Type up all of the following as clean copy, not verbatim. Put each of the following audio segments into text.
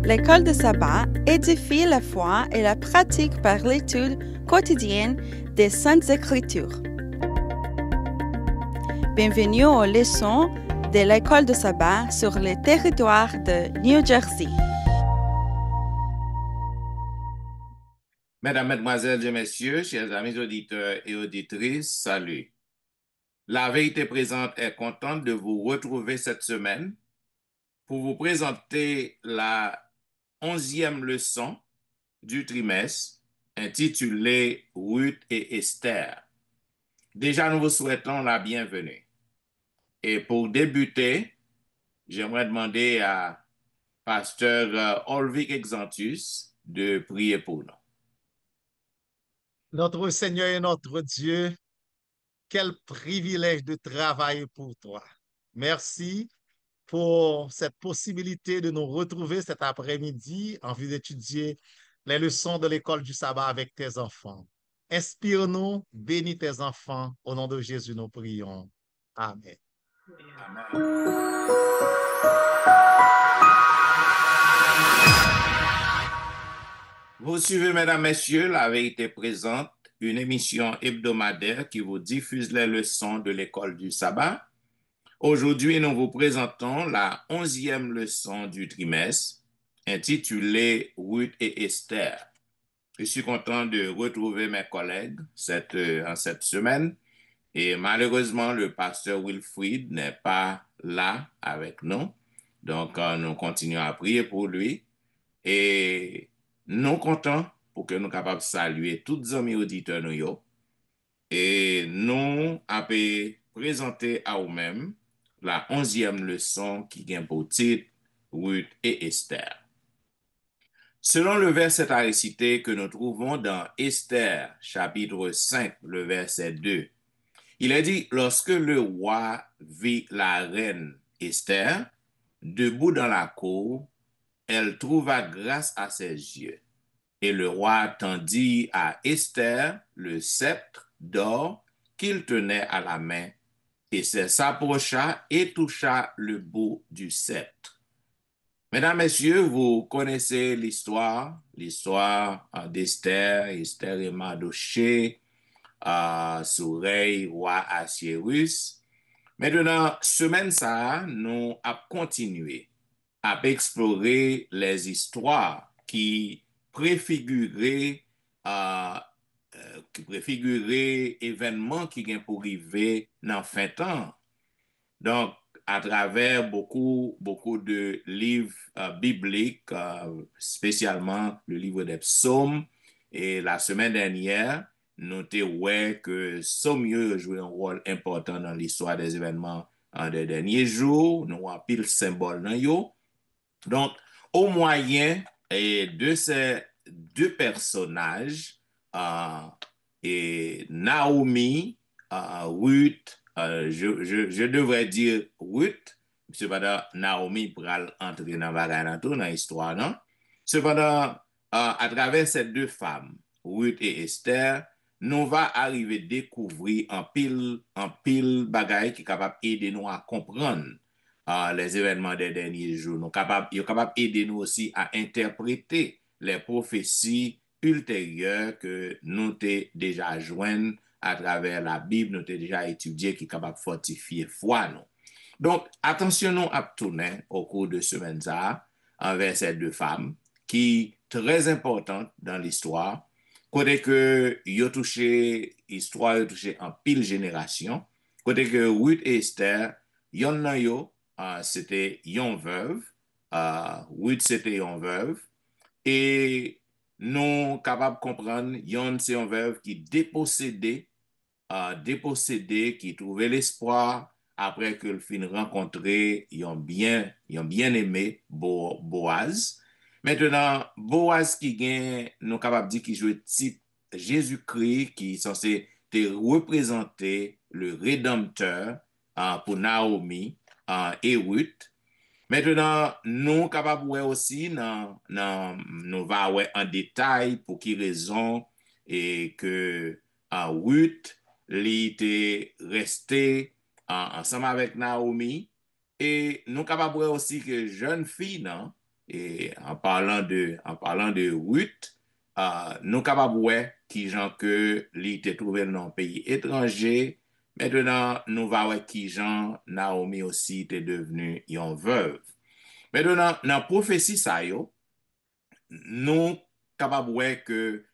L'école de sabbat édifie la foi et la pratique par l'étude quotidienne des Saintes Écritures. Bienvenue aux leçons de l'école de sabbat sur le territoire de New Jersey. Mesdames, Mesdemoiselles et Messieurs, chers amis auditeurs et auditrices, salut. La Vérité Présente est contente de vous retrouver cette semaine pour vous présenter la 11e leçon du trimestre intitulée Ruth et Esther. Déjà, nous vous souhaitons la bienvenue. Et pour débuter, j'aimerais demander à Pasteur Olvik Exantus de prier pour nous. Notre Seigneur et notre Dieu, quel privilège de travailler pour toi. Merci pour cette possibilité de nous retrouver cet après-midi en vue d'étudier les leçons de l'école du sabbat avec tes enfants. Inspire-nous, bénis tes enfants. Au nom de Jésus, nous prions. Amen. Amen. Vous suivez, mesdames, messieurs, La Vérité Présente, une émission hebdomadaire qui vous diffuse les leçons de l'école du sabbat. Aujourd'hui, nous vous présentons la 11e leçon du trimestre, intitulée Ruth et Esther. Je suis content de retrouver mes collègues en cette semaine et malheureusement, le pasteur Wilfried n'est pas là avec nous. Donc, nous continuons à prier pour lui et nous comptons pour que nous soyons capables de saluer tous les amis auditeurs nous et nous avons présenté à vous-même la 11e leçon qui vient pour titre Ruth et Esther. Selon le verset à réciter que nous trouvons dans Esther, chapitre 5, le verset 2, il est dit, lorsque le roi vit la reine Esther, debout dans la cour, elle trouva grâce à ses yeux. Et le roi tendit à Esther le sceptre d'or qu'il tenait à la main, et s'approcha et toucha le bout du sceptre. Mesdames, Messieurs, vous connaissez l'histoire d'Esther, Esther et Mardochée, sous règne roi Assyrus. Maintenant, semaine ça, nous avons continué à explorer les histoires qui préfiguraient événements qui viennent pour arriver dans fin temps. Donc, à travers beaucoup de livres bibliques, spécialement le livre des psaumes, et la semaine dernière, notez que Somme joue un rôle important dans l'histoire des événements des derniers jours. Nous avons pile symbole dans yo. Donc, au moyen de ces deux personnages, et Naomi, Ruth, je devrais dire Ruth, cependant Naomi pourra entrer dans l'histoire, non? Cependant, à travers ces deux femmes, Ruth et Esther, nous va arriver à découvrir un pile bagaille qui est capable d'aider nous à comprendre les événements des derniers jours. Nous capable d'aider nous aussi à interpréter les prophéties ultérieures que nous avons déjà jointes à travers la Bible, nous avons déjà étudié, qui est capable de fortifier foi nous. Donc, attention nous à tourner au cours de semaine envers ces deux femmes qui sont très importantes dans l'histoire. Côté que l'histoire a touché en pile génération. Côté que Ruth et Esther, yon nan yo, c'était yon veuve. Ruth, c'était yon veuve. Et nous capables de comprendre, yon c'est yon veuve qui dépossédé, qui trouvait l'espoir après que le fin rencontré yon bien aimé Boaz. Maintenant, Boaz qui gagne, nous capables de dire qu'il joue type Jésus-Christ qui est censé te représenter le Rédempteur pour Naomi et Ruth. Maintenant, nous capables de aussi nous va en détail pour qui raison et que Ruth était resté ensemble avec Naomi et nous capables aussi que jeune fille non Et en parlant de Ruth, nous capables ouais, qui gens que li te trouvé dans un pays étranger, maintenant nous va ouais qui gens Naomi aussi était devenue une veuve. Maintenant dans prophétie ça yo, nous capables ouais que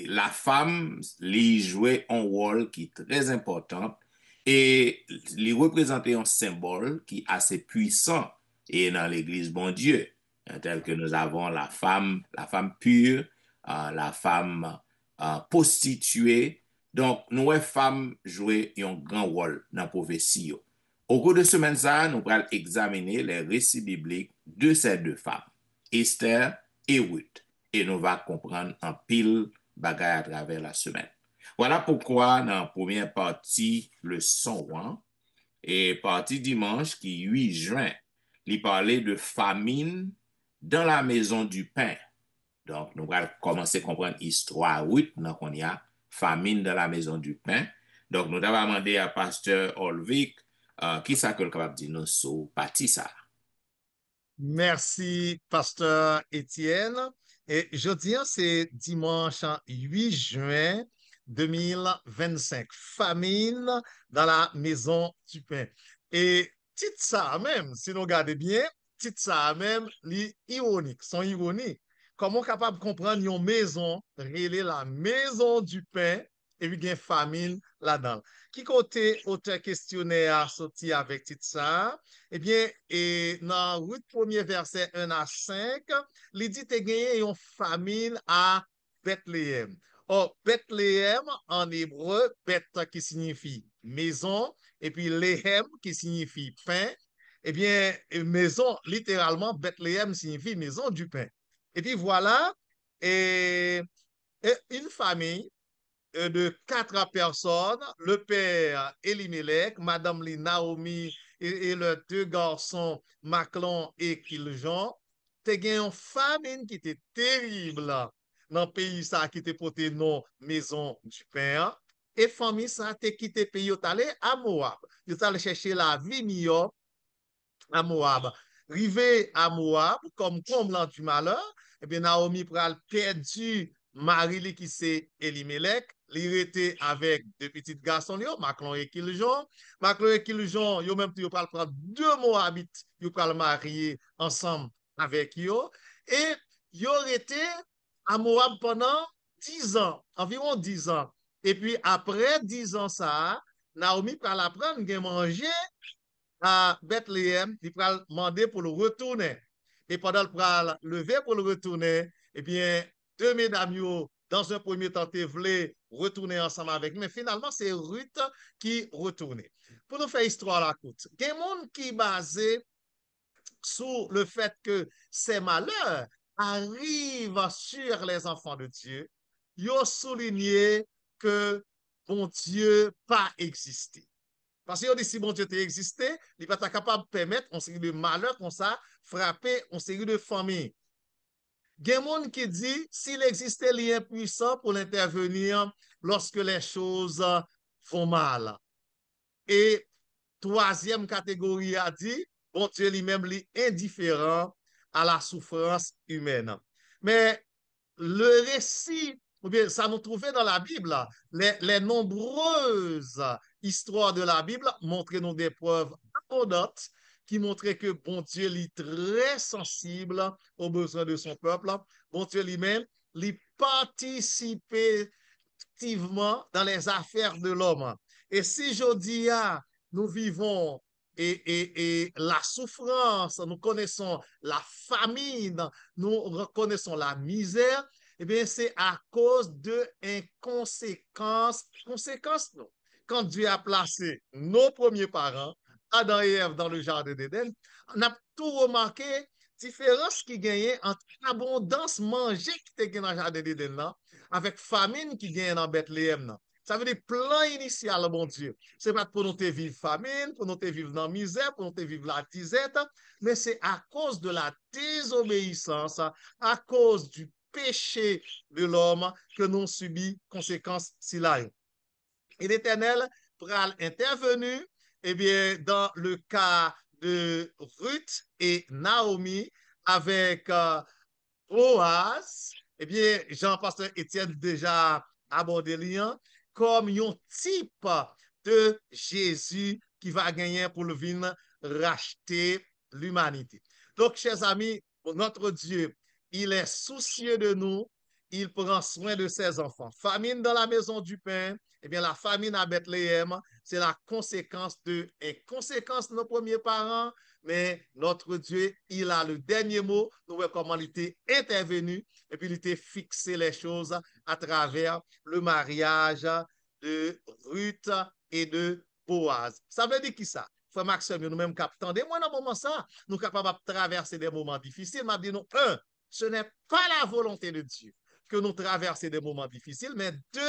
la femme lui jouait un rôle qui est très important et lui représentait un symbole qui est assez puissant et dans l'église bon Dieu tel que nous avons la femme pure la femme prostituée donc nous femmes jouer un grand rôle dans la prophétie au cours de semaine ça nous allons examiner les récits bibliques de ces deux femmes Esther et Ruth et nous va comprendre en pile bagaille à travers la semaine. Voilà pourquoi dans la première partie, le son, et partie dimanche qui 8 juin, il parlait de famine dans la maison du pain. Donc, nous allons commencer à comprendre l'histoire 8, donc on y a famine dans la maison du pain. Donc, nous avons demandé à pasteur Olvik qui ça que le capable de dire nous sur partie ça. Merci, pasteur Étienne. Et jeudi, c'est dimanche 8 juin 2025. Famine dans la maison du pain. Et titre ça même, si nous regardons bien, titre ça même, ironique, son ironie. Comment capable de comprendre une maison, relée la maison du pain, et puis il y a famine là-dedans. Qui côté auteur questionnaire a sorti avec titre ça? Eh bien, et dans Ruth 1er verset 1 à 5, il dit que gagné une famine à Bethléem. Or, Bethléem en hébreu, Beth qui signifie maison, et puis Léhem qui signifie pain. Eh bien, maison, littéralement, Bethléem signifie maison du pain. Et puis voilà, et une famille de 4 personnes, le père Elimelech, Madame Naomi et leurs 2 garçons, Maclon et Kiljon, te gen une famine qui était terrible dans le pays ça qui te porté non maison du père. Et famille ça te quitté pays yo allé à Moab. Yo allé chercher la vie meilleure à Moab. Rivé à Moab, comme comble du malheur, eh bien, Naomi pral perdu Marie qui c'est Elimelech, li était avec 2 petits garçons, Maclon et Kiljon. Maclon et Kiljon, yo même yo pral prendre 2 Moabites, yo pral marier ensemble avec yo. Et yo été à Moab pendant 10 ans, environ 10 ans. Et puis après 10 ans ça, Naomi pral apprendre à manger à Bethléem, il va demander pour le retourner. Et pendant le pral lever pour le retourner, eh bien, 2 mesdames, dans un premier temps, voulaient retourner ensemble avec, mais finalement, c'est Ruth qui retournait. Pour nous faire histoire la courte, il y a des gens qui basé sur le fait que ces malheurs arrivent sur les enfants de Dieu. Ils ont souligné que bon Dieu pas existé. Parce que si bon Dieu existé, il va être capable de permettre une série de malheurs comme ça, frapper une série de familles. Il y a des gens qui dit s'il existait, il est impuissant pour intervenir lorsque les choses vont mal. Et troisième catégorie a dit, bon Dieu lui-même est indifférent à la souffrance humaine. Mais le récit, ou bien ça nous trouvait dans la Bible, les nombreuses histoires de la Bible montraient nous des preuves abondantes qui montraient que bon Dieu est très sensible aux besoins de son peuple. Bon Dieu lui-même, il participait activement dans les affaires de l'homme. Et si je dis, nous vivons et la souffrance, nous connaissons la famine, nous reconnaissons la misère, eh bien, c'est à cause de inconséquences. Conséquences, non. Quand Dieu a placé nos premiers parents, Adam et Ève, dans le jardin d'Éden, on a tout remarqué, différence qui gagnait entre abondance manger qui était dans le jardin d'Éden, avec famine qui gagne dans Bethléem. Ça veut dire plan initial, mon Dieu. Ce n'est pas pour nous vivre famine, pour nous vivre dans la misère, pour nous vivre la disette, mais c'est à cause de la désobéissance, à cause du péché de l'homme que nous subissons conséquences si là. Et l'Éternel pral intervenu, eh bien, dans le cas de Ruth et Naomi, avec Boaz, eh bien, Jean-Pasteur Étienne déjà abordé le lien comme un type de Jésus qui va gagner pour le vin racheter l'humanité. Donc, chers amis, notre Dieu, il est soucieux de nous, il prend soin de ses enfants. Famine dans la maison du pain, eh bien, la famine à Bethléem, c'est la conséquence de inconséquence de nos premiers parents, mais notre Dieu, il a le dernier mot. Nous voyons comment il était intervenu et puis il était fixé les choses à travers le mariage de Ruth et de Boaz. Ça veut dire qui ça? Frère Maxime, nous-mêmes captons. Moi, dans ce moment ça, nous sommes capables de traverser des moments difficiles. Mais dit non, un, ce n'est pas la volonté de Dieu que nous traversions des moments difficiles, mais deux,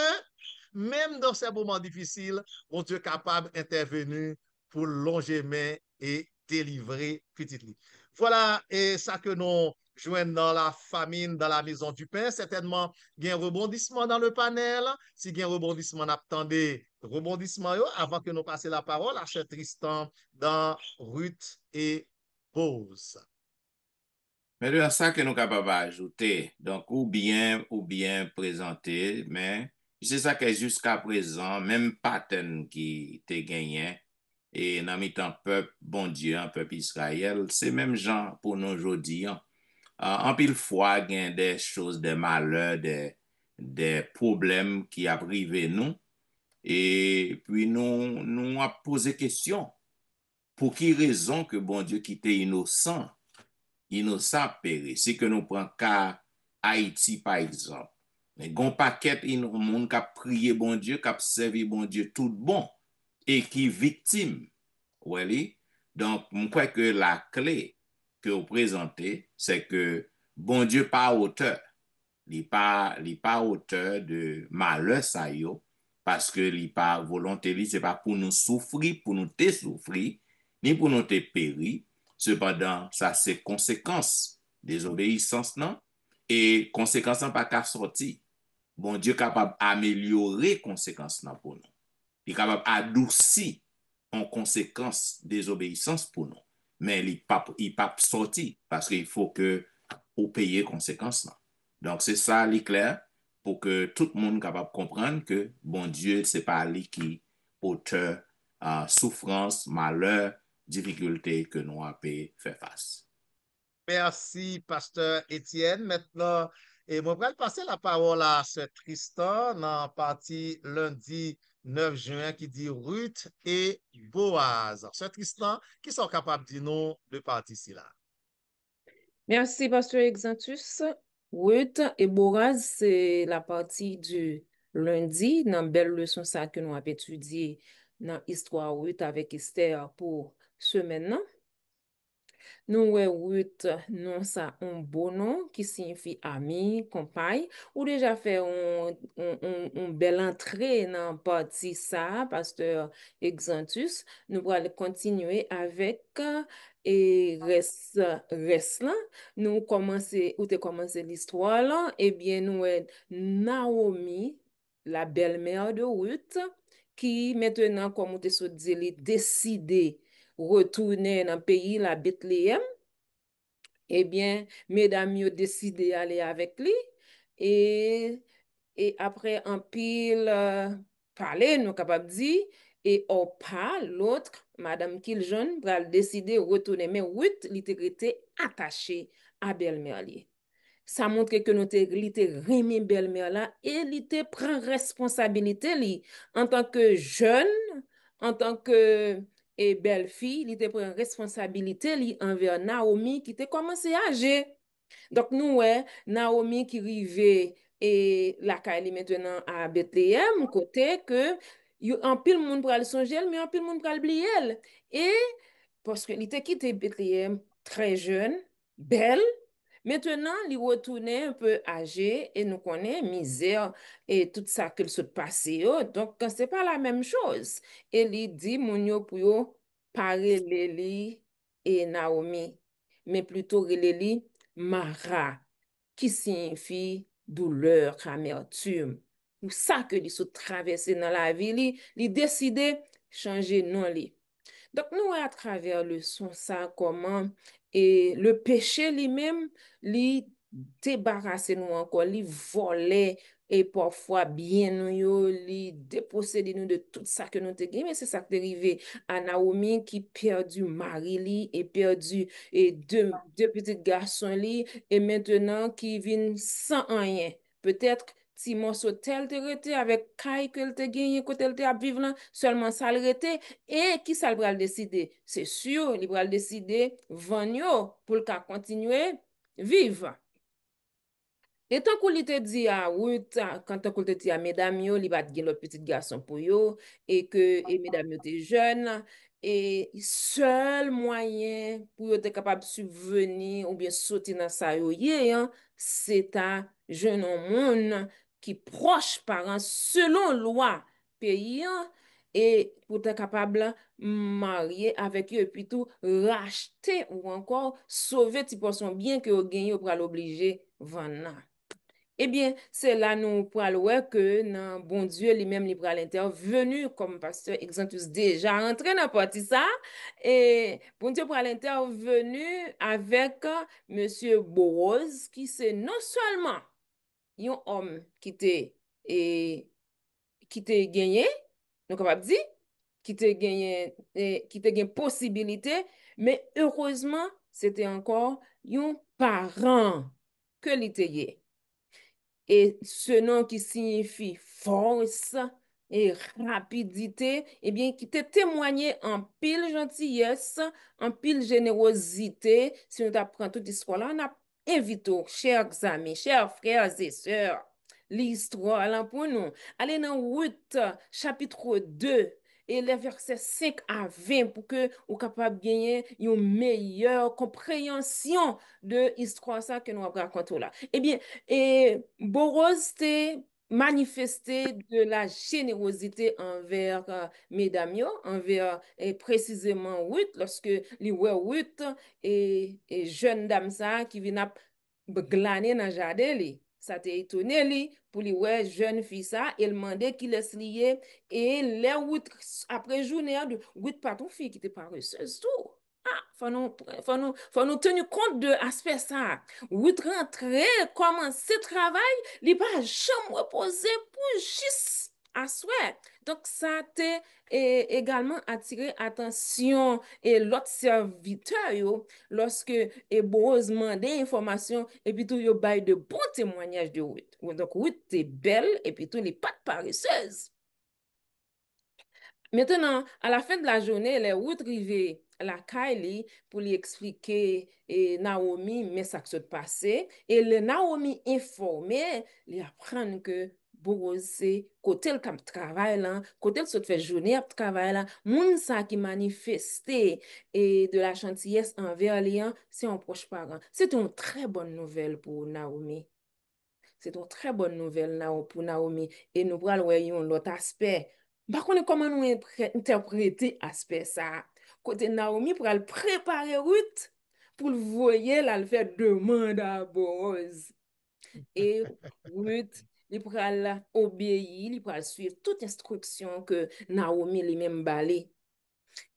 même dans ces moments difficiles, mon Dieu est capable d'intervenir pour longer main et délivrer petit lit. Voilà, et ça que nous joignent dans la famine, dans la maison du pain. Certainement, il y a un rebondissement dans le panel. Si il y a un rebondissement, attendez rebondissement avant que nous passions la parole à Cher Tristan dans Ruth et Boaz. Mais de ça que nous sommes capables d'ajouter, donc ou bien présenter, mais c'est ça que jusqu'à présent, même pattern qui te gagné, et dans le temps peuple, bon Dieu, un peuple Israël, c'est même genre pour nous aujourd'hui. En pile fois, il y a des choses, des malheurs, des problèmes qui arrivent nous, et puis nous a posé question, pour qui raison que bon Dieu qui était innocent péri. Si que nous prenons cas Haïti, par exemple, mais gon paquet monde qui a prié bon Dieu, qui a servi bon Dieu tout bon, et qui victime. Oui, donc, je crois que la clé que vous présentez, c'est que bon Dieu pas auteur. Il pas auteur de malheur ça yo, parce que il pas volonté, c'est pas pour nous souffrir, pour nous te souffrir, ni pour nous te périr. Cependant, ça c'est conséquence des obéissances, non? Et conséquence pas qu'à sortir. Bon Dieu capable d'améliorer conséquences non pour nous. Il est capable d'adoucir en conséquence des obéissances pour nous. Mais il pas sorti parce qu'il faut que vous payiez conséquences. Là. Donc, c'est ça, clair, pour que tout le monde soit capable de comprendre que, bon Dieu, c'est pas lui qui auteur souffrance, malheur, difficulté que nous avons fait face. Merci, Pasteur Étienne. Maintenant, et moi, je vais passer la parole à ce Tristan dans la partie lundi 9 juin qui dit Ruth et Boaz. Ce Tristan, qui sont capables de dire non de partie ici là. Merci, Pasteur Exantus. Ruth et Boaz, c'est la partie du lundi, dans belle leçon ça que nous avons étudié dans l'histoire Ruth avec Esther pour ce maintenant. Nous, Ruth, non, ça, un beau nom qui signifie ami, compagne, ou déjà fait une belle entrée dans la partie ça, Pasteur Exantus. Nous allons continuer avec et reste là. Nous commencer, ou te commencer l'histoire là, eh bien, nous, Naomi, la belle-mère de Ruth, qui maintenant, comme on te dit, décidé retourner dans le pays, la Bethléem, eh bien, mesdames, ont décidé d'aller avec lui. Et, et après un pile parler, nous capables de dire, et au pas, l'autre, Madame Kiljon, va décider de retourner. Mais Ruth, il était attaché à belle-mère. Ça montre que nous était remis belle-mère là et il te prend responsabilité li. En tant que jeune, en tant que belle-fille, il te prend responsabilité li envers Naomi qui te commencé à âgée. Donc nous, ouais, Naomi qui arrivait et la Kylie maintenant à Bethléem, côté que en pile monde pral songer, mais en pile monde pral oublier. Et parce que il était quitté Bethléem très jeune, belle. Maintenant, il retourné un peu âgé et nous connaissons misère et tout ça qu'il se passe. Donc, c'est pas la même chose. Et il dit, mon yo pour yo, parler Lélie et Naomi, mais plutôt Lélie Mara, qui signifie douleur, amertume. Pour ça que il se traversé dans la vie, il décidé changer nom li. Donc, nous, à travers le son, ça, comment Et le péché lui-même, lui débarrasser nous encore, lui voler et parfois bien nous yo, lui déposséder nous de tout ça que nous te gagné. Mais c'est ça qui est arrivé à Naomi qui perdu mari li et perdu et deux petits garçons li et maintenant qui viennent sans rien. Peut-être si morceau tel te rete avec caille que te gagné côté te a vivre là, seulement ça le rete et qui ça le bral décider? C'est sûr, il bral décider vendre yo pour le cas continuer vivre. Et tant qu'on te dit à Ruth, quand tant qu'on te dit à mesdames yo, li bat gen le petit garçon pour yo, et que et mesdames yo te jeunes, et seul moyen pour yo te capable de subvenir ou bien sauter dans sa yo ye, hein, c'est un jeune homme qui proche parent selon loi pays, hein, et pour être capable de marier avec eux et puis tout racheter ou encore sauver ti portion bien que vous gagnez pour l'obliger vendre. Eh bien, c'est là nous pourrons voir que non, bon Dieu lui-même il pral intervenu comme pasteur Exantus déjà entré dans la partie ça et bon Dieu pral intervenu avec monsieur Boaz qui c'est non seulement un homme et qui t'a gagné, nous capable dire qui t'a gagné qui t'a gagné possibilité, mais heureusement, c'était encore un parent que l'était. Et ce nom qui signifie force et rapidité, eh bien, qui te témoignait en pile gentillesse, en pile générosité. Si nous apprenons toute l'histoire là, on a invité, chers amis, chers frères et sœurs, l'histoire là pour nous. Allez dans Ruth, chapitre 2 et les versets 5 à 20 pour que vous capable de gagner une meilleure compréhension de l'histoire ça que nous racontons là. Eh bien, et Boros t'est manifesté de la générosité envers mesdames, yo, envers et précisément Ruth, lorsque les Ruth et jeune dame ça qui vient glaner dans le jardin li. Ça t'a étonné li pour les jeune fille ça, il demandait qu'il laisse lier et les Ruth après journée de Ruth pas ton fille qui était paresseuse tout. Ah, faut nous tenir compte de l'aspect ça. Ruth rentrer, commencer travail, il pas jamais reposer pour juste à souhait. Donc, ça t'a également attiré attention et l'autre serviteur, yo, lorsque Boaz demandait information et puis tout, yo bail de bons témoignages de Ruth. Donc, Ruth est belle et puis tout, les pattes paresseuses. Maintenant, à la fin de la journée, les Ruth arrivée la Kylie pour lui expliquer Naomi mais ça qui s'est passé et le Naomi informé, lui apprendre que Boaz c'est côté le camp travail là, côté le se fait journée à travail là, moun ça qui manifesté et de la gentillesse envers les gens, c'est un proche parent. C'est une très bonne nouvelle pour Naomi. C'est une très bonne nouvelle pour Naomi. Et nous allons voir l'autre aspect. Par contre, comment nous interpréter aspect ça? Côté Naomi, pour le préparer Ruth, pour le voyer, là, le faire demande à Boaz. Et Ruth, il pourra obéir, il pourra suivre toute instruction que Naomi lui-même balé.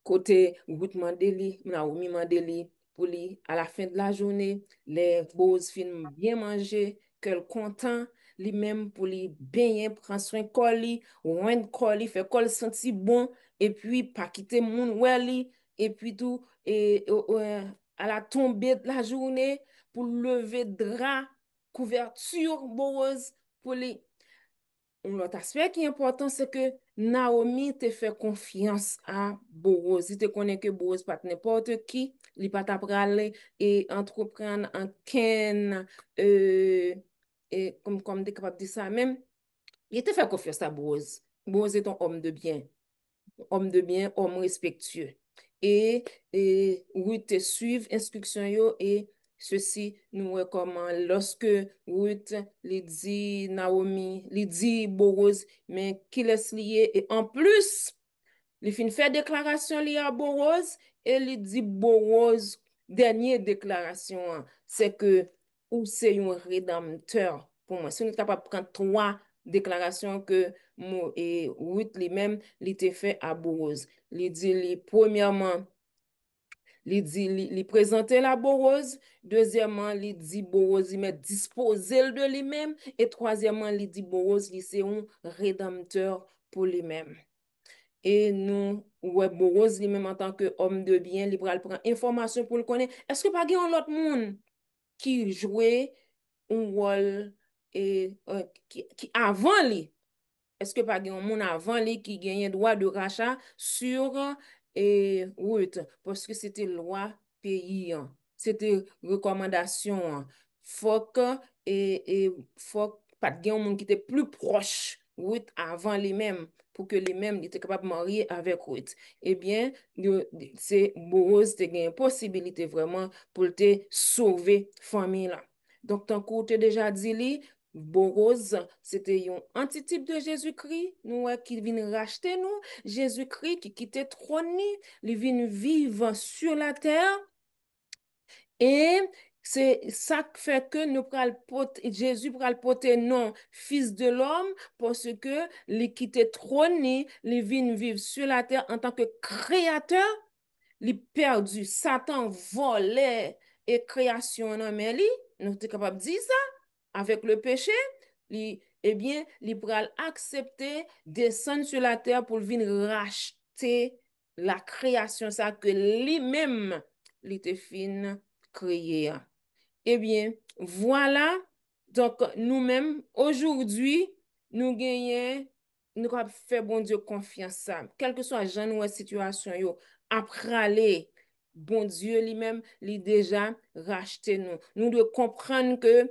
Côté Ruth Mandeli, Naomi Mandeli, pour lui, à la fin de la journée, les beaux films bien manger, qu'elle content, lui-même pour lui bien prendre soin de colis, oint colis, fait col senti bon, et puis pas quitter mon weli, et puis tout, à la tombée de la journée, pour lever drap, couverture, bouse, pour lui. L'autre aspect qui est important, c'est que Naomi te fait confiance à Boaz. Si tu connais que Boaz pas n'importe qui, il pas t'apprendre et entreprendre en ken, et comme tu es capable de dire ça même, il te fait confiance à Boaz. Boaz est un homme de bien, homme respectueux. Ruth te suivre instruction yo et ceci nous recommande lorsque Ruth lui dit Naomi, lui dit Boaz, mais qui laisse lier et en plus, il fin faire déclaration liée à Boaz et il dit Boaz, dernière déclaration, c'est que ou c'est un rédempteur pour moi. Si on est capable de prendre trois déclarations que moi et Ruth lui-même, il était fait à Boaz. Il dit, premièrement, li présente la Boaz. Deuxièmement, li dit Boaz, il met disposé de lui-même. Et troisièmement, li dit Boaz, li c'est un rédempteur pour lui-même. Et nous, ouais, Boaz lui-même en tant qu'homme de bien, il prend information pour le connaître. Est-ce que pas il y a un autre monde qui jouait un rôle qui avant lui? Est-ce que pas un monde avant lui qui gagnait droit de rachat sur Ruth? Parce que c'était loi pays, hein. C'était recommandation, hein. Faut que faut pas de un monde qui était plus proche Ruth avant lui-même pour que lui-même était capable de marier avec Ruth. Eh bien, c'est Boaz te gagne possibilité vraiment pour te sauver famille là. Donc tant que tu déjà dit li, Boaz, c'était un antitype de Jésus-Christ, nous qui vient racheter nous, Jésus-Christ qui quittait trône, il vient vivre sur la terre. Et c'est ça qui fait que Jésus pral porter non fils de l'homme parce que il quitté trône, il vient vivre sur la terre en tant que créateur, il perdu, Satan volait et création non mais lui, nous sommes capable de dire ça avec le péché, eh bien, il pral accepter descendre sur la terre pour venir racheter la création ça que lui-même il était fin créé. Eh bien, voilà. Donc, nous-mêmes, aujourd'hui, nous gagnons, nous avons fait bon Dieu confiance ça. Quelle que soit la situation, yo, après aller, bon Dieu lui-même, il déjà racheté nous. Nous devons comprendre que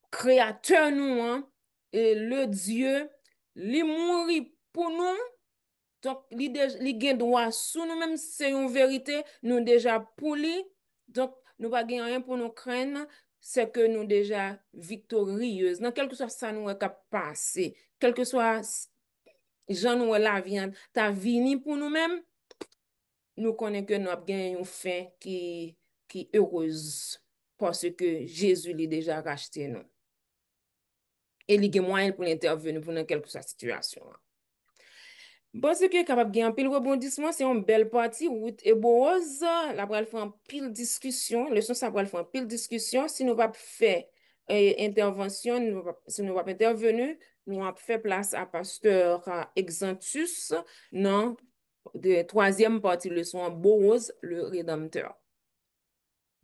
créateur nous, hein, et le Dieu, il mourit pour nous. Donc, li gen droit sous nous-mêmes, c'est une vérité, nous déjà pour lui. Donc, nous pas gen rien pour nous craindre, c'est que nous déjà victorieuses. Dans quel que soit ça nous a passé, quel que soit Jean nous la viande, ta vini pour nous-mêmes, nous connaissons que nous avons gagné une fin qui heureuse parce que Jésus l'a déjà racheté nous. Et il y a moyen pour intervenir pour dans quelque soit situation. Bon, ce qui est capable de gagner un pile rebondissement, c'est une belle partie. Ruth et Boaz, la pral faire un pile discussion. Le son, ça pral faire un pile discussion. Si nous pas faire intervention, si nous pas intervenir, nous avons fait place à pasteur Exantus, non, de troisième partie, le son Boaz, le rédempteur.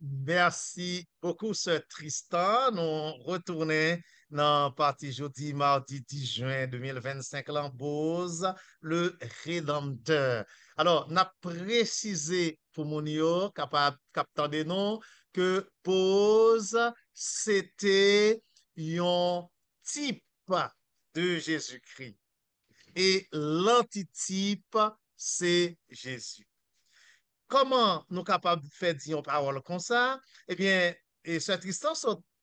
Merci beaucoup, Sir Tristan. Nous retournons dans partie jeudi, mardi 10 juin 2025, l'embose, le Rédempteur. Alors, n'a précisé pour mon yo, capable de noms, que pose, c'était un type de Jésus-Christ. Et l'antitype, c'est Jésus. Comment nous capables de faire dire une parole comme ça? Eh bien, et ce Tristan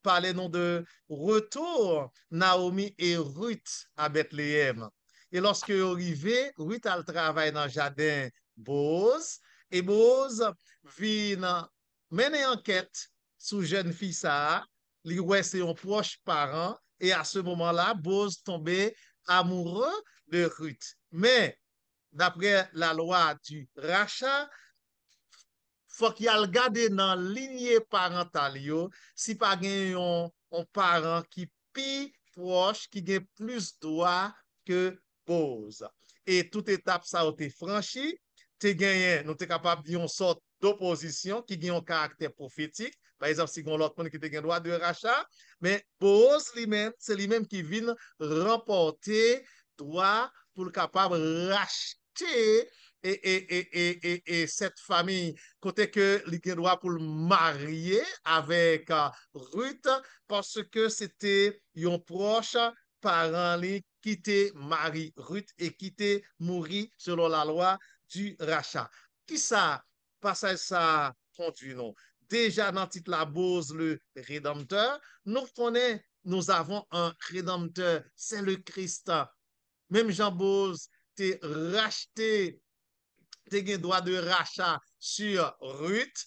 parlait non de retour Naomi et Ruth à Bethléem. Et lorsque arrivé, Ruth a le travail dans le jardin Boaz, et Boaz vient mener enquête sur jeune fille ça, lui ouais c'est un proche parent, et à ce moment-là, Boaz tombait amoureux de Ruth. Mais d'après la loi du rachat, faut qu'il y a le garder dans lignée parentale yo, si pas gen un parent qui pi proche qui gen plus droit que pose. Et toute étape ça a été franchi, te gagné, nous t'es capable de une sorte d'opposition qui gagne un caractère prophétique. Par exemple, si on l'autre monde qui te gagne droit de rachat, mais pose lui-même, c'est lui-même qui vient remporter droit pour le capable racheter et cette famille, côté que il droit pour le marier avec Ruth, parce que c'était un proche parent qui était marié Ruth et qui était mouru selon la loi du rachat. Qui ça, passage ça conduit non? Déjà dans le titre la Boaz, le Rédempteur, nous connaissons, nous avons un Rédempteur, c'est le Christ. Même Jean Boaz t'es racheté, t'es droit de rachat sur Ruth,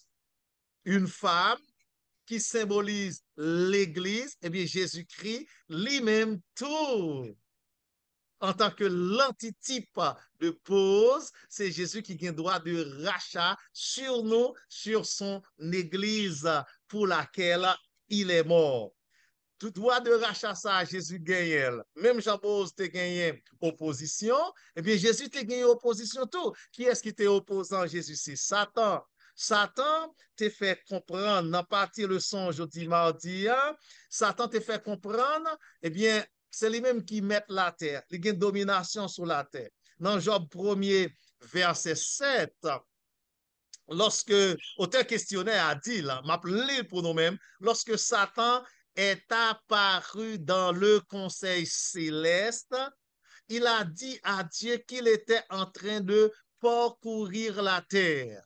une femme qui symbolise l'Église, et bien Jésus-Christ, lui-même tout en tant que l'antitype de pose, c'est Jésus qui a droit de rachat sur nous, sur son Église pour laquelle il est mort. Tout droit de rachat ça, Jésus gagne. Même Jean-Bose te gagné opposition, et bien Jésus te gagné opposition tout. Qui est-ce qui était opposant Jésus? C'est Satan. Satan te fait comprendre, dans partie leçon jeudi mardi, Satan te fait comprendre, eh bien, c'est lui-même qui met la terre. Il a une domination sur la terre. Dans Job 1er, verset 7, lorsque auteur questionnaire a dit, là, m'appelé pour nous-mêmes, lorsque Satan est apparu dans le conseil céleste, il a dit à Dieu qu'il était en train de parcourir la terre.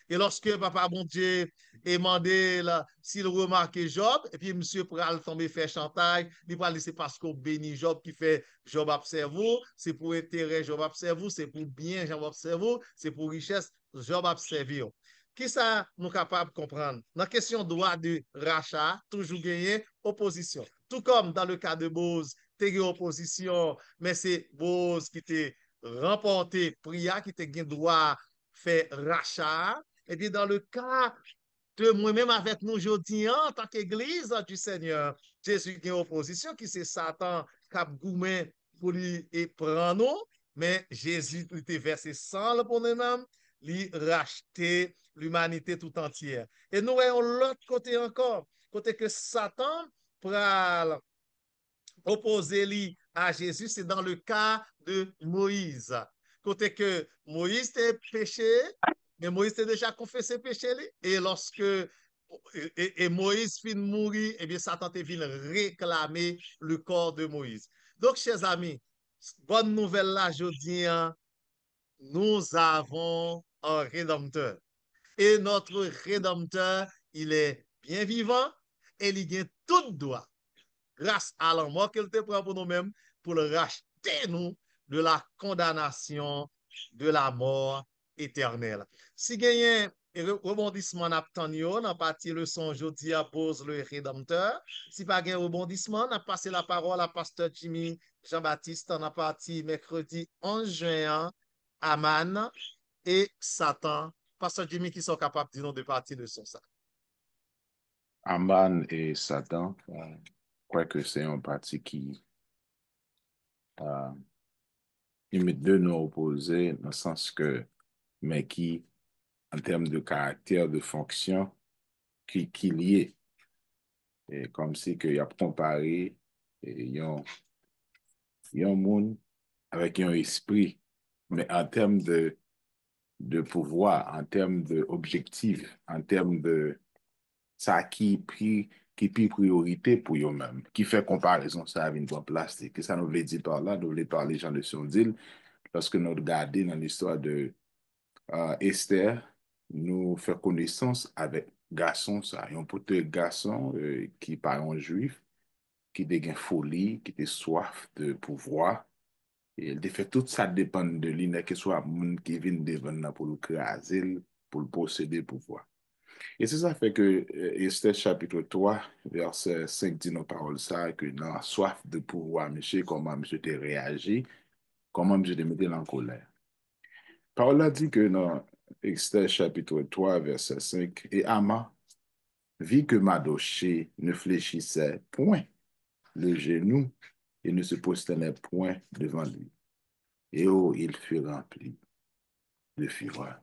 Et lorsque papa bon Dieu est demandé s'il remarque Job, et puis monsieur pral tomber faire chantage, il va laisser parce qu'on bénit Job qui fait Job observe, c'est pour intérêt Job observe, c'est pour bien Job observe, c'est pour richesse Job observe. Qui ça nous capable de comprendre? Dans la question droit de rachat, toujours gagné opposition. Tout comme dans le cas de Bose, tu as opposition, mais c'est Bose qui t'a remporté, Priya qui t'a gagné droit fait rachat. Et bien, dans le cas de moi-même avec nous aujourd'hui, en tant qu'Église du Seigneur, Jésus qui est en opposition, qui c'est Satan qui a goumé pour lui et prendre nous, mais Jésus il était versé sang pour nous-mêmes, lui racheter l'humanité tout entière. Et nous voyons l'autre côté encore, côté que Satan pral opposer lui à Jésus, c'est dans le cas de Moïse. Côté que Moïse était péché, mais Moïse a déjà confessé péché. Et lorsque Moïse finit de mourir, eh bien, Satan est venu réclamer le corps de Moïse. Donc, chers amis, bonne nouvelle là, aujourd'hui, nous avons un rédempteur. Et notre rédempteur, il est bien vivant et il a tout droit, grâce à la mort qu'il te prend pour nous-mêmes, pour le racheter nous de la condamnation, de la mort éternelle. Si gagne un rebondissement n'abtenio, n'a parti leçon jeudi à pose le rédempteur. Si pas gagne rebondissement, n'a passé la parole à pasteur Jimmy Jean-Baptiste, n'a parti mercredi 11 juin, Aman et Satan. Pasteur Jimmy qui sont capables de nous de partir de ça. Aman et Satan, je crois que c'est un parti qui met deux noms opposés, dans le sens que, mais qui, en termes de caractère, de fonction, qui lié. Et comme si qu'il y a comparé, il y a un monde avec un esprit, mais en termes de pouvoir, en termes d'objectif, en termes de ça qui pris priorité pour eux-mêmes, qui fait comparaison ça avec une plastique. Que ça nous veut dire par là, nous voulons parler Jean de Sondil, lorsque nous regardons dans l'histoire de Esther, nous faisons connaissance avec garçon, ça, un petit garçon qui par un juif, qui a une folie, qui a soif de pouvoir, et il fait tout ça dépend de lui, que ce soit monde qui vient devant pour le craser, pour le posséder le pouvoir. Et c'est ça fait que Esther chapitre 3, verset 5 dit nos paroles ça, que dans la soif de pouvoir, monsieur, comment monsieur te réagi, comment monsieur te mettait en colère. Parole a dit que dans Esther chapitre 3, verset 5, et Ama vit que Mardochée ne fléchissait point le genou et ne se prosternait point devant lui. Et oh, il fut rempli de fureur.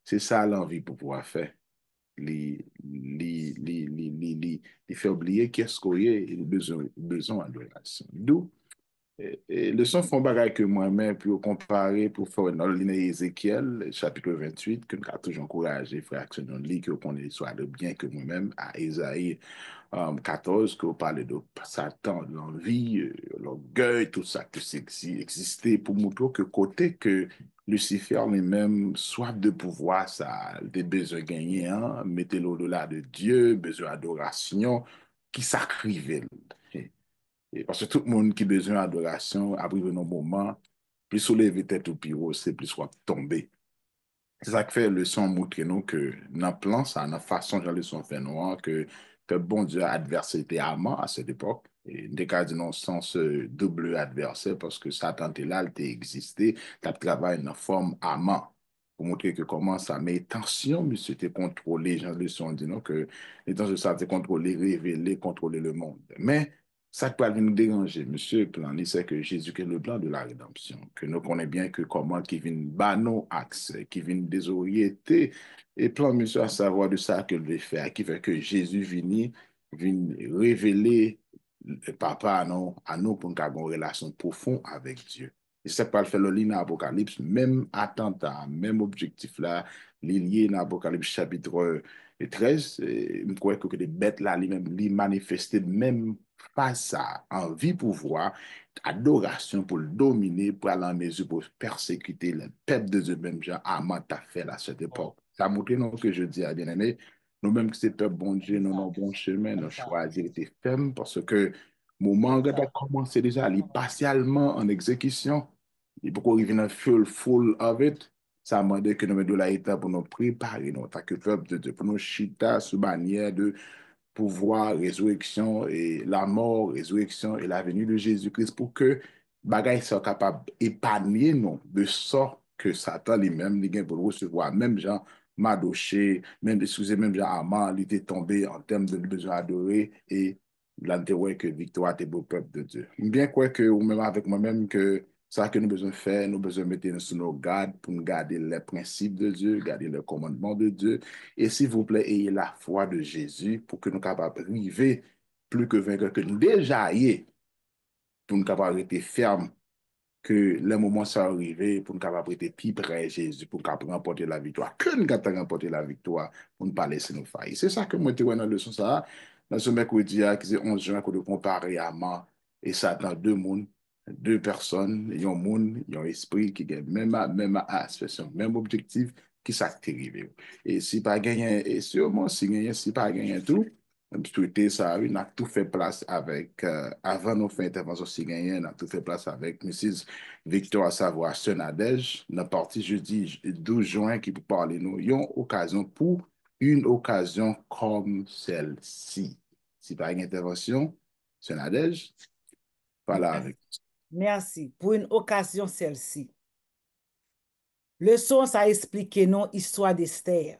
C'est ça l'envie pour pouvoir faire. Il fait oublier qu'est-ce qu'il y a besoin d'adoration. D'où, le son font bagaille que moi-même, pour comparer, pour faire dans le livre Ézéchiel, chapitre 28, que nous avons toujours encouragé, frère, que nous lisons, que qu'on ait l'histoire de bien que moi-même, à Ésaïe 14, que vous parlez de Satan, de l'envie, l'orgueil, tout ça, que c'est existé pour montrer que côté que Lucifer lui-même, soif de pouvoir, ça a des besoins gagnés, hein, mettez-le au-delà de Dieu, besoin d'adoration, qui sacrifie. Et parce que tout le monde qui a besoin d'adoration, après un moment, plus soulever tête au pire, c'est plus soit tomber. C'est ça qui fait le son montrer nous que dans le plan, ça, dans la façon dont le son fait noir, que bon Dieu adversité amant à cette époque, Et des cas dans le sens double adversaire parce que Satan est là, il t'a existé, tu travaillé dans forme amant pour montrer que comment ça met tension, mais c'était contrôlé, les gens le sont dit non, que les temps de ça, c'est contrôler, révéler, contrôler le monde. Mais ça peut nous déranger, monsieur, le plan, c'est que Jésus est le plan de la rédemption, que nous connaissons bien que comment qui vient bas nos axes, qui vient désorienter, et plan, monsieur, à savoir de ça que le fait, qui fait que Jésus vient révéler papa à nous pour nous avoir une relation profonde avec Dieu. Et c'est pas le fait le lit dans l'Apocalypse, même attentat, même objectif là, lié dans l'Apocalypse chapitre 13, je crois que les bêtes là, lui-même, lui manifester même face à envie, pouvoir, adoration pour le dominer, pour aller en mesure pour persécuter le peuple de Dieu, même Jean Amant a fait à cette époque. Ça montre non que je dis à bien-aimé, nous-mêmes qui c'est peuple bon Dieu, nous avons bon chemin, nous choisir de ferme parce que moment où a commencé déjà, il est partiellement en exécution. Il peut arriver dans full of it. Ça m'a dit que nous mettons la étape pour nous préparer, nous, tant que peuple de Dieu, pour nous chita sous bannière de pouvoir, résurrection et la mort, résurrection et la venue de Jésus-Christ pour que bagaille soit capable d'épargner nous de sorte que Satan lui-même, il pour recevoir, même Jean Madoché, même, excusez, même Jean Amand, il était tombé en termes de besoin adorer et l'intérêt que victoire était beau peuple de Dieu. Bien quoi que, ou même avec moi-même, que ça que nous besoin faire, nous besoin mettre nous sur nos gardes pour nous garder les principes de Dieu, garder le commandement de Dieu. Et s'il vous plaît, ayez la foi de Jésus pour que nous capables arriver plus que vainqueurs que nous déjà y pour nous capables rester fermes que le moment soit arrivé pour nous capables rester plus près de Jésus, pour nous capables remporter la victoire. Que nous capables remporter la victoire pour ne pas laisser nous faillir. C'est ça que moi, je dans la leçon, ça, dans ce mercredi, qui est 11 juin, qu'on comparer à moi et Satan, deux mondes, deux personnes, il y a un monde, il y a un esprit qui a même aspect, même objectif qui s'active. Et si pas gagné, et sûrement si gagné, si pas gagné tout, souhaité ça, oui, on a tout fait place avec, avant nos faire intervention si gagné, on a tout fait place avec Mrs. Victor, à savoir Senadej, dans partie jeudi 12 juin qui peut parler nous, une occasion pour une occasion comme celle-ci. Si pas une intervention, Senadej, voilà avec. Merci. Pour une occasion celle-ci. Leçon, ça a expliqué non histoire d'Esther.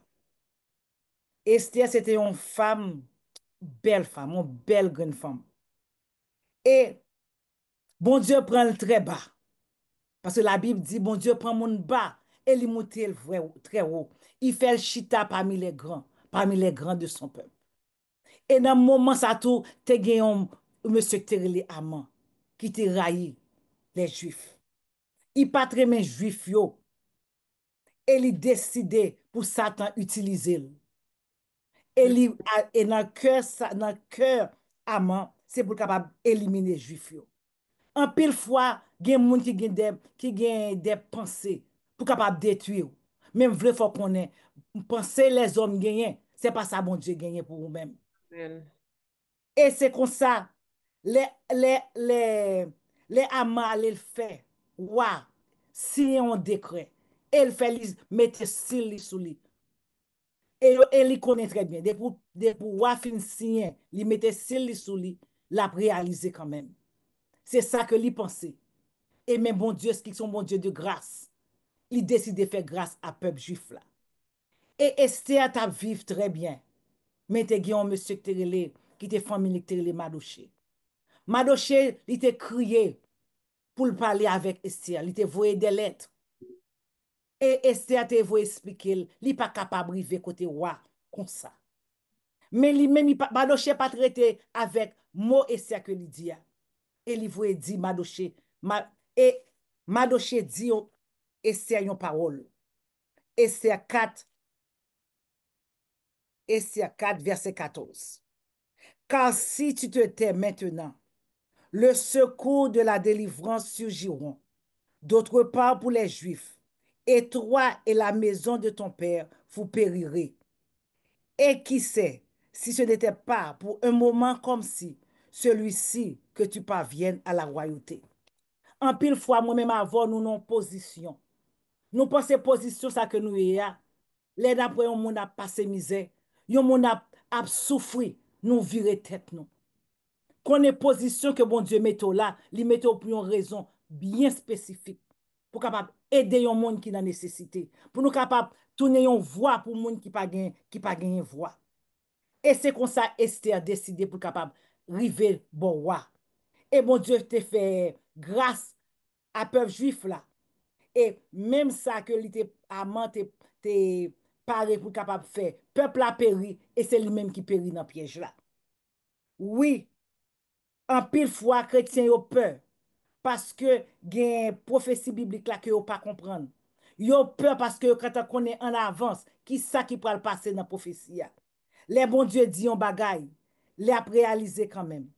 Esther, c'était une belle femme, une belle grande femme. Et bon Dieu prend le très bas. Parce que la Bible dit, bon Dieu prend mon bas et il monte le très haut. Il fait le chita parmi les grands de son peuple. Et dans le moment, ça tout, te gagné un monsieur Terele Amant qui te raillé les Juifs. Il pas très bien Juif yo. Et il décidé pour Satan utiliser. Et dans le cœur Amant, c'est pour capable éliminer Juif yo. En pile fois, il y a des gens qui ont des pensées pour capable détruire. Même vle faut qu'on ait penser les hommes gagnent, c'est pas ça bon Dieu gagne pour vous-même. Et c'est comme ça les les amants le fait. Wa si on décret, elle fait mettre sil sous lui. Et il connaît très bien. De pour wa fin signer, il mettait sil sous lui, l'a réalisé quand même. C'est ça que lui pensait. Et même bon Dieu, ce qui sont bon Dieu de grâce, il décide de faire grâce à peuple juif là. Et Esther t'a vivre très bien. Mais te gen un monsieur qui te famille qui te Madoché. Madoché, il te crié pour le parler avec Esther. Il te voyé des lettres. Et Esther te voyé expliquer, il pas capable de côté roi comme ça. Mais lui même Madoché pas traité avec mot Esther que il dit. Et il voyait dire Madoché, et Madoché dit Esther yon parole. Esther 4, verset 14. Car si tu te tais maintenant, le secours de la délivrance surgiront, d'autre part pour les Juifs, et toi et la maison de ton père, vous périrez. Et qui sait, si ce n'était pas pour un moment comme si, celui-ci, que tu parviennes à la royauté. En pile fois, moi-même, avant, nous non position. Nous pensons position ça que nous y a. Les d'après, on monde a passé misère. Yon monde a souffri. Nous virer tête nous. connaît position que bon Dieu mette là, li mette pour une raison bien spécifique pour capable aider un monde qui dans nécessité, pour nous capable tourner une voie pour monde qui pas gagne voix. Et c'est comme ça Esther a décidé pour capable river bon roi. Et bon Dieu te fait grâce à peuple juif là. Et même ça que l'était amant te paré pour capable faire, peuple a péri et c'est lui-même qui périt dans piège là. Oui, en pile fois chrétien yo peur parce que gen prophétie biblique là que yo pas comprendre. Yo peur parce que quand on connaît en avance qui ça qui va le passer dans prophétie ya. Les bon Dieu dit un bagay, les a réalisé quand même.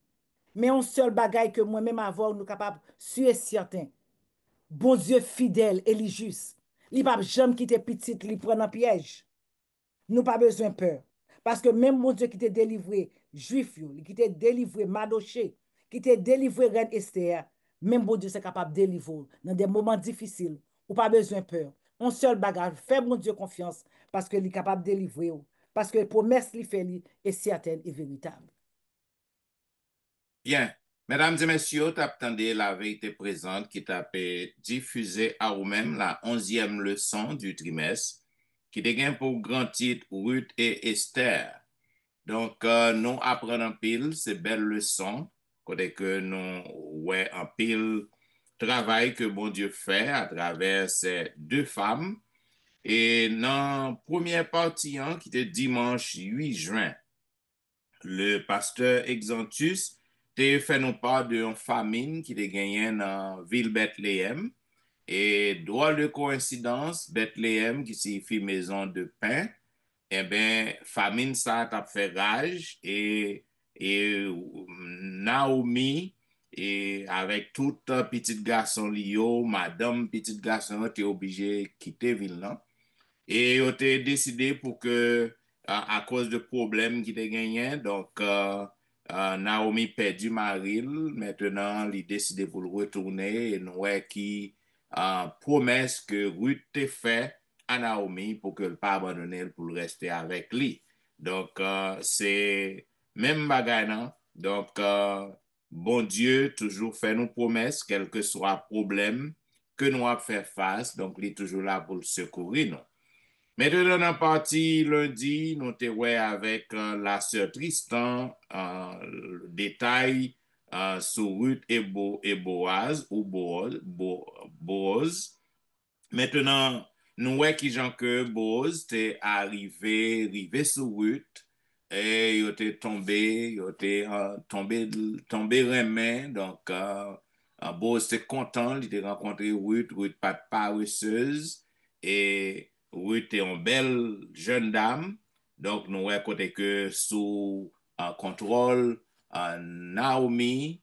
Mais un seul bagay que moi-même avoir nous capable sûr certain. Bon Dieu fidèle et juste. Li pa jamais quitter petite li prendre un piège. Nous pas besoin peur. Parce que même mon Dieu qui t'a délivré juif yo, qui t'a délivré Madoché, qui t'a délivré reine Esther, même bon Dieu c'est capable de délivrer dans des moments difficiles. Ou pas besoin peur. Un seul bagage, fais mon Dieu confiance parce que il est capable de délivrer ou. Parce que promesse li fait li est certaine et véritable. Bien. Mesdames et messieurs, t'attendez la vérité présente qui t'a diffusé à vous-même la 11e leçon du trimestre qui dégaine pour grand titre Ruth et Esther. Donc, nous apprenons en pile ces belles leçons, côté que nous, ouais, en pile travail que bon Dieu fait à travers ces deux femmes. Et dans la première partie, hein, qui était dimanche 8 juin, le pasteur Exantus te fait nous part d'une famine qui était gagnée dans la ville Bethléem. Et droit de coïncidence, Bethléem, qui signifie maison de pain, eh bien, famine ça t'a fait rage et Naomi et avec tout petit garçon Lio, madame petit garçon était obligé de quitter ville là et on a décidé pour que à cause de problèmes qui étaient gagnés donc Naomi perdu Maril maintenant il décidé pour le retourner et nous qui promesse que Ruth t'a fait à Naomi pour que le pas abandonner pour rester avec lui. Donc, c'est même bagaille, non? Donc, bon Dieu toujours fait nos promesses, quel que soit le problème que nous avons fait face. Donc, il est toujours là pour le secourir, non? Maintenant, dans la partie lundi, nous sommes avec la sœur Tristan, détail sur Ruth et Boaz, ou Boaz. Maintenant, nous voyons qui Jean que Boaz est arrivé sur Ruth et il était tombé remet. Donc, Boaz était content, il était rencontré Ruth pas paresseuse et Ruth est une belle jeune dame. Donc, nous voyons côté que sous contrôle Naomi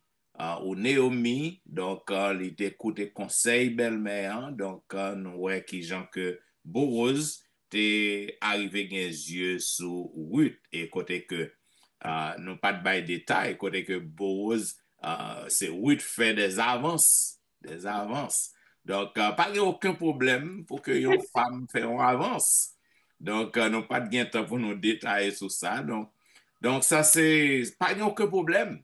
ou Naomi, donc il était conseil belle-mère, hein, donc nous voyons qui gens que Boaz t'est arrivé les yeux sur Ruth et côté que nous pas de bail détail, côté que Boaz c'est Ruth fait des avances. Donc pas de aucun problème pour que une femme fait une avance. Donc nous pas de temps pour nous détailler sur ça. Donc ça c'est pas de aucun problème.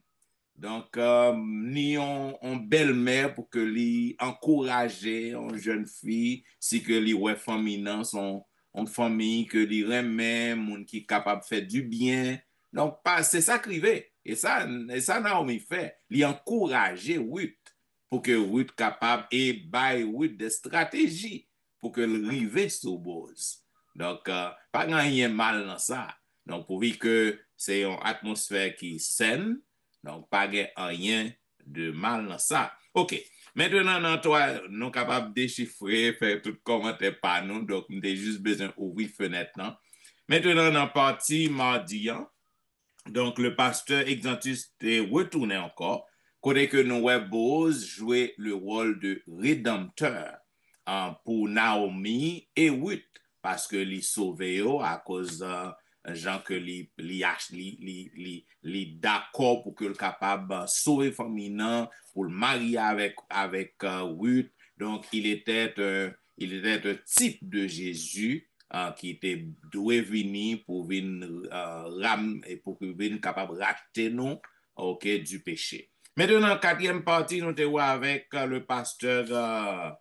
Donc, ni on belle-mère pour que lui encourager une jeune fille, si que lui ouais famille son famille que lui remet, monde qui est capable de faire du bien. Donc, pas c'est ça qui fait. Et ça Naomi fait, lui encourager Ruth pour que Ruth capable et by Ruth des stratégies pour que le rive sur Boaz. Donc, pas rien mal dans ça. Donc, pour dire que c'est une atmosphère qui est saine. Donc, pas rien de mal dans ça. OK. Maintenant, toi, nous sommes capables de déchiffrer, faire tout commentaire par nous. Donc, nous avons juste besoin d'ouvrir fenêtre. Non? Maintenant, dans la partie mardi, hein, donc le pasteur Exantus est retourné encore. Côté que nous avons Boaz jouer le rôle de rédempteur pour Naomi et Ruth. Parce que les sauvé à cause gens que li d'accord pour que le capable sauver famille pour le marier avec Ruth. Donc il était un type de Jésus qui était doué venir pour venir ram et pour venir capable racheter nous OK, du péché. Maintenant, quatrième partie, nous te avec le pasteur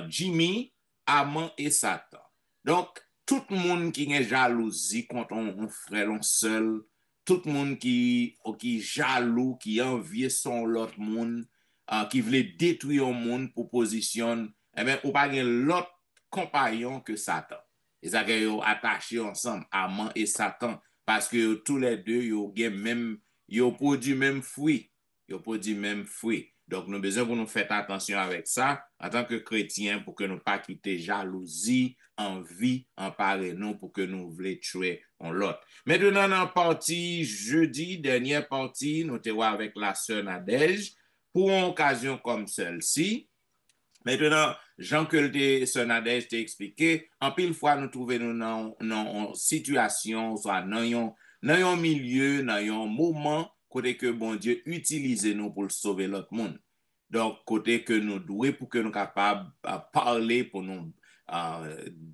Jimmy, Amant et Satan. Donc, tout le monde qui est jalousie contre un frère, un seul, tout le monde qui jaloux, qui envie son l'autre monde, qui voulait détruire un monde pour position, eh bien, ou pas l'autre compagnon que Satan. Et ça qu'ils ont attaché ensemble, Amant et Satan, parce que tous les deux, ils ont produit même fruit. Ils ont produit même fruit. Donc, nous avons besoin pour nous faire attention avec ça, en tant que chrétiens, pour que nous ne pas quitter jalousie, envie, emparer nous, pour que nous voulons tuer l'autre. Maintenant, dans la partie jeudi, dernière partie, nous sommes avec la sœur Nadège, pour une occasion comme celle-ci. Maintenant, Jean que le sœur Nadège t'a expliqué, en pile fois, nous trouvons dans une situation, soit dans un milieu, dans un moment, côté que bon Dieu utilise nous pour sauver l'autre monde. Donc, côté que nous doués pour que nous capables de parler, pour nous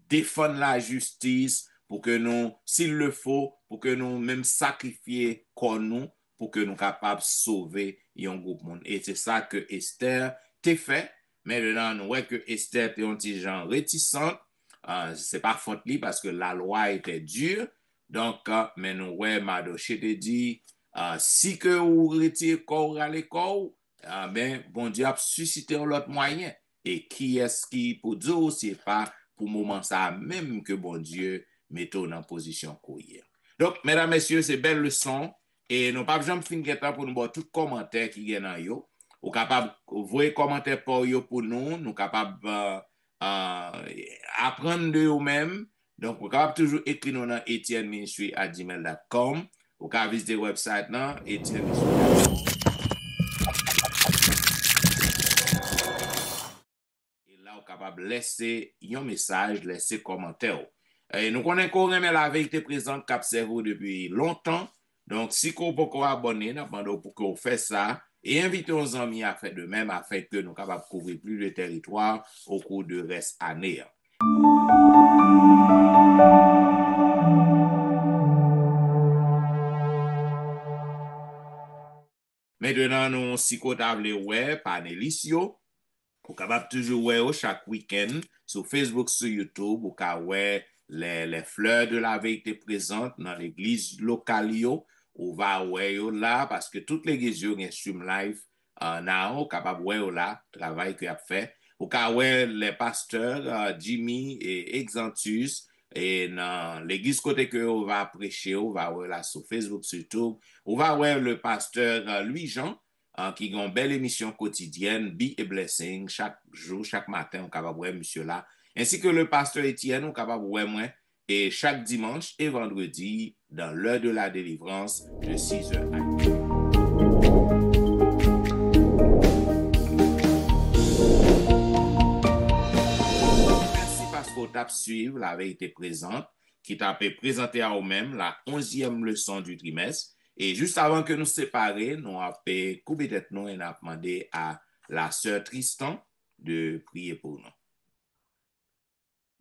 défendre la justice, pour que nous, s'il le faut, pour que nous même sacrifier comme nous, pour que nous capables de sauver un groupe monde. Et c'est ça que Esther t'a fait. Maintenant, nous voyons que Esther était un petit genre réticente. C'est pas faute li parce que la loi était dure. Donc, mais nous voyons Mardochée te dit, si que vous retirez corps à l'école, ben, bon Dieu a suscité un autre moyen. Et qui est-ce qui, pour dire, c'est pas pour moment ça même que bon Dieu mette en position courir. Donc, mesdames, messieurs, c'est belle leçon. Et nous pas besoin de finir pour nous voir tout commentaire qui est dans yo. Ou capable voyer commentaire pour yo pour nous capable apprendre de nous-mêmes. Donc, vous capable toujours écrire nous dans etienneministry@gmail.com. Vous pouvez visiter le website là, etienneministry.com. Et là, vous capable laisser un message, laisser commentaire. Et nous connaissons qu'on remet la vérité présente cap cerveau depuis longtemps. Donc, si vous pouvez vous abonner, nous demandons pour que vous fassiez ça et invitez nos amis à faire de même afin que nous soyons capables de couvrir plus de territoire au cours de reste année. Maintenant, nous si vous avez web panélistes, vous êtes capable toujours voir chaque week-end sur Facebook, sur YouTube, vous pouvez voir les fleurs de la vérité présentes dans l'église locale. Ou va voir là parce que toutes les églises ont un stream live now capable voir là travail qu'il a fait. Ou voir les pasteurs Jimmy et Exantus et dans l'église côté que on va prêcher, on va voir là sur Facebook, sur YouTube. On va voir le pasteur Louis-Jean qui a une belle émission quotidienne, Be a Blessing, chaque jour, chaque matin, on est capable de voir monsieur là. Ainsi que le pasteur Étienne, on est capable de voir moi. Et chaque dimanche et vendredi, dans l'heure de la délivrance, de 6h à 8h. Merci parce que vous avez suivi la vérité présente, qui t'a présenté à vous-même la 11e leçon du trimestre. Et juste avant que nous séparions, nous avons coupé tête nous et nous avons demandé à la sœur Tristan de prier pour nous.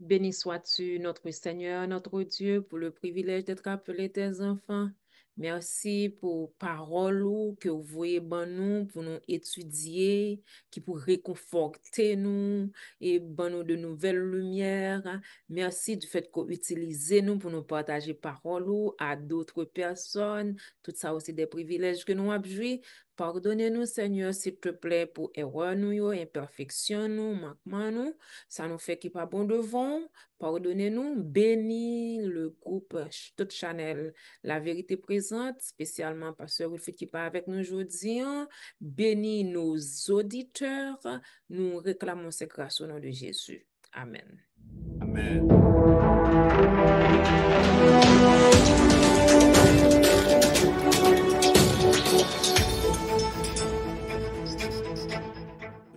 Béni sois-tu, notre Seigneur, notre Dieu, pour le privilège d'être appelé tes enfants. Merci pour parole que vous voyez ban nous pour nous étudier, qui pour réconforter nous et ban nous de nouvelles lumières. Merci du fait qu'on utilise nous pour nous partager parole à d'autres personnes. Tout ça aussi des privilèges que nous avons joué. Pardonnez-nous, Seigneur, s'il te plaît, pour erreur nous, imperfection nous, manquement nous. Ça nous fait qu'il pas bon devant. Pardonnez-nous, bénis le groupe Tout Chanel, la vérité présente, spécialement Pasteur Wilfrid qui part avec nous aujourd'hui. Bénis nos auditeurs. Nous réclamons ces grâces au nom de Jésus. Amen. Amen.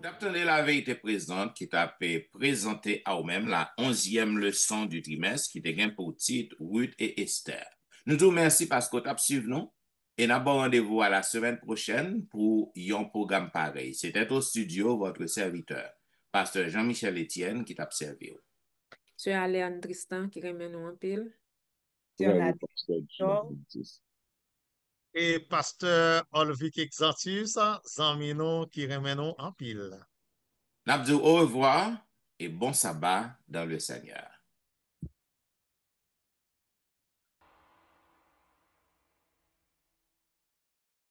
Attendez la vérité présente qui t'a présenté à vous-même la 11e leçon du trimestre qui te pour titre Ruth et Esther. Nous vous remercions parce que vous avez suivi nous et nous avons rendez-vous à la semaine prochaine pour un programme pareil. C'était au studio votre serviteur, Pasteur Jean-Michel Etienne qui t'a servi. Tu es Aléane Tristan qui remet nous en pile. Tu en as Et pasteur Olvic Exantus, zanmi nou qui remet nous en pile. N'a dit au revoir et bon sabbat dans le Seigneur.